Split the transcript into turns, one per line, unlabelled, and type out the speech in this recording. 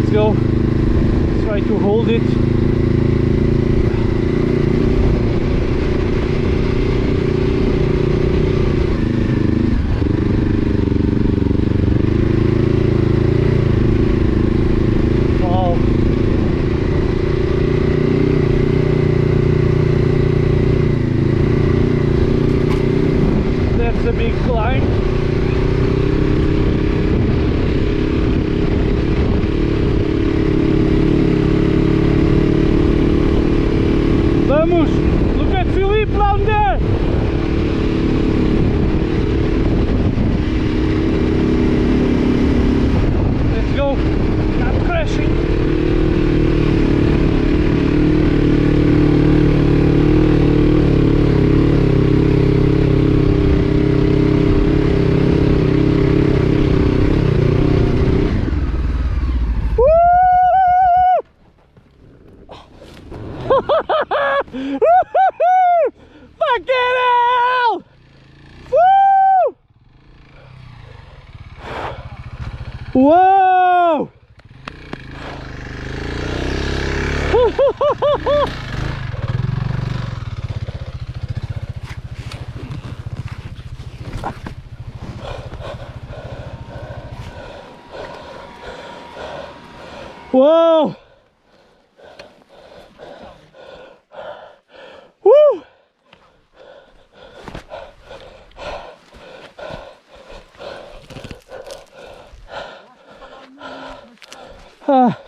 Let's go. Try to hold it. Wow. That's a big climb. Vamos! Look at Philippe down there! Let's go! Not crashing! Fucking hell! Woo! Whoa! Whoa! Woo! Ah.